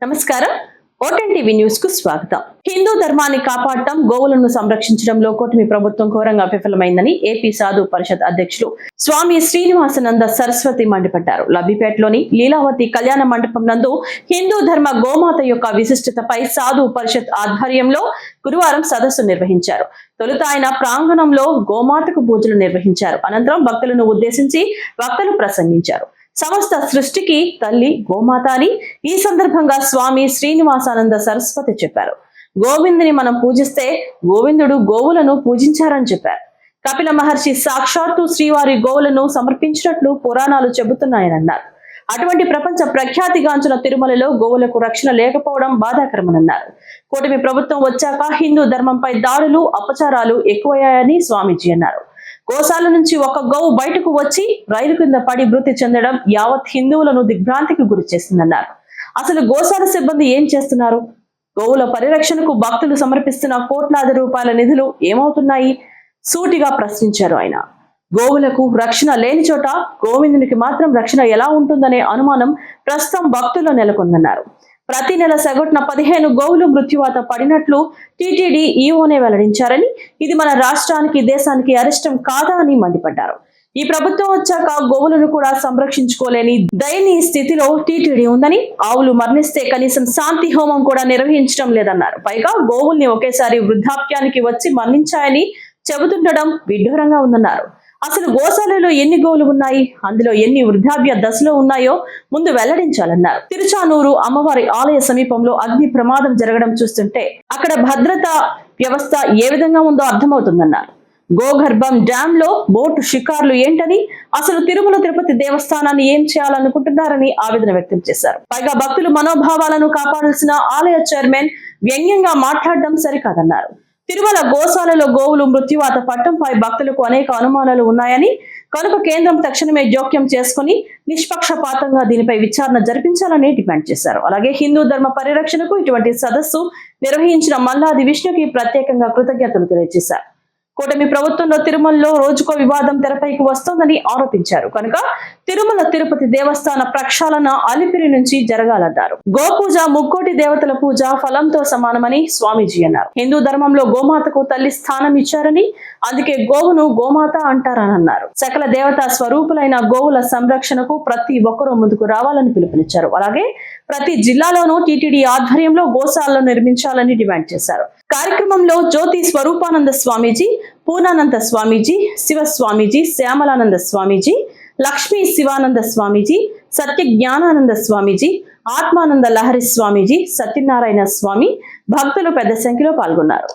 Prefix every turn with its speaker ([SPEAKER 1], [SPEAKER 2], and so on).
[SPEAKER 1] నమస్కారం. ఓటెన్ TV news కు స్వాగతం. హిందూ ధర్మాన్ని కాపాడటం, గోవులను సంరక్షించడంలో కూటమి ప్రభుత్వం ఘోరంగా విఫలమైందని ఏపీ సాధు పరిషత్ అధ్యక్షులు స్వామి శ్రీనివాసానంద సరస్వతి మండిపడ్డారు. లబ్బిపేటలోని లీలావతి కళ్యాణ మండపం నందు హిందూ ధర్మ గోమాత యొక్క విశిష్టతపై సాధు పరిషత్ ఆధ్వర్యంలో గురువారం సదస్సు నిర్వహించారు. తొలుత ఆయన ప్రాంగణంలో గోమాతకు పూజలు నిర్వహించారు. అనంతరం భక్తులను ఉద్దేశించి వక్తలు ప్రసంగించారు. సమస్త సృష్టికి తల్లి గోమాత అని ఈ సందర్భంగా స్వామి శ్రీనివాసానంద సరస్వతి చెప్పారు. గోవిందుని మనం పూజిస్తే గోవిందుడు గోవులను పూజించారని చెప్పారు. కపిల మహర్షి సాక్షాత్తు శ్రీవారి గోవులను సమర్పించినట్లు పురాణాలు చెబుతున్నాయని అన్నారు. అటువంటి ప్రపంచ ప్రఖ్యాతిగాంచిన తిరుమలలో గోవులకు రక్షణ లేకపోవడం బాధాకరమన్నారు. కూటమి ప్రభుత్వం వచ్చాక హిందూ ధర్మంపై దాడులు, అపచారాలు ఎక్కువయ్యాయని స్వామీజీ అన్నారు. గోశాల నుంచి ఒక గోవు బయటకు వచ్చి రైలు కింద పడి మృతి చెందడం యావత్ హిందువులను దిగ్భ్రాంతికి గురి చేస్తుందన్నారు. అసలు గోశాల సిబ్బంది ఏం చేస్తున్నారు? గోవుల పరిరక్షణకు భక్తులు సమర్పిస్తున్న కోట్లాది రూపాయల నిధులు ఏమవుతున్నాయి? సూటిగా ప్రశ్నించారు ఆయన. గోవులకు రక్షణ లేని చోట గోవిందునికి మాత్రం రక్షణ ఎలా ఉంటుందనే అనుమానం ప్రస్తుతం భక్తుల్లో నెలకొందన్నారు. ప్రతి నెల సగటున 15 గోవులు మృత్యువాత పడినట్లు టీటీడీ ఈఓనే వెల్లడించారని, ఇది మన రాష్ట్రానికి, దేశానికి అరిష్టం కాదా అని మండిపడ్డారు. ఈ ప్రభుత్వం వచ్చాక గోవులను కూడా సంరక్షించుకోలేని దయనీయ స్థితిలో టీటీడీ ఉందని, ఆవులు మరణిస్తే కనీసం శాంతి హోమం కూడా నిర్వహించడం లేదన్నారు. పైగా గోవుల్ని ఒకేసారి వృద్ధాప్యానికి వచ్చి మరణించాయని చెబుతుండడం విడ్డూరంగా ఉందన్నారు. అసలు గోశాలలో ఎన్ని గోవులు ఉన్నాయి, అందులో ఎన్ని వృద్ధాప్య దశలో ఉన్నాయో ముందు వెల్లడించాలన్నారు. తిరుచానూరు అమ్మవారి ఆలయ సమీపంలో అగ్ని ప్రమాదం జరగడం చూస్తుంటే అక్కడ భద్రతా వ్యవస్థ ఏ విధంగా ఉందో అర్థమవుతుందన్నారు. గోగర్భం డ్యామ్ లో బోటు షికార్లు ఏంటని, అసలు తిరుమల తిరుపతి దేవస్థానాన్ని ఏం చేయాలనుకుంటున్నారని ఆవేదన వ్యక్తం చేశారు. పైగా భక్తుల మనోభావాలను కాపాడాల్సిన ఆలయ చైర్మన్ వ్యంగ్యంగా మాట్లాడడం సరికాదన్నారు. తిరుమల గోశాలలో గోవులు మృత్యువాత పట్టంపై భక్తులకు అనేక అనుమానాలు ఉన్నాయని, కనుక కేంద్రం తక్షణమే జోక్యం చేసుకుని నిష్పక్షపాతంగా దీనిపై విచారణ జరిపించాలని డిమాండ్ చేశారు. అలాగే హిందూ ధర్మ పరిరక్షణకు ఇటువంటి సదస్సు నిర్వహించిన మల్లాది విష్ణుకి ప్రత్యేకంగా కృతజ్ఞతలు తెలియజేశారు. కూటమి ప్రభుత్వంలో తిరుమలలో రోజుకో వివాదం తెరపైకి వస్తోందని ఆరోపించారు. కనుక తిరుమల తిరుపతి దేవస్థాన ప్రక్షాళన అలిపిరి నుంచి జరగాలన్నారు. గోపూజ ముక్కోటి దేవతల పూజ ఫలంతో సమానమని స్వామీజీ అన్నారు. హిందూ ధర్మంలో గోమాతకు తల్లి స్థానం ఇచ్చారని, అందుకే గోవును గోమాత అంటారని అన్నారు. సకల దేవతా స్వరూపులైన గోవుల సంరక్షణకు ప్రతి ఒక్కరూ ముందుకు రావాలని పిలుపునిచ్చారు. అలాగే ప్రతి జిల్లాలోనూ టీటీడీ ఆధ్వర్యంలో గోశాలను నిర్మించాలని డిమాండ్ చేశారు. కార్యక్రమంలో జ్యోతి స్వరూపానంద స్వామీజీ, పూర్ణానంద స్వామీజీ, శివ స్వామీజీ, శ్యామలానంద స్వామీజీ, లక్ష్మీ శివానంద స్వామీజీ, సత్య జ్ఞానానంద స్వామీజీ, ఆత్మానంద లహరి స్వామీజీ, సత్యనారాయణ స్వామి, భక్తులు పెద్ద సంఖ్యలో పాల్గొన్నారు.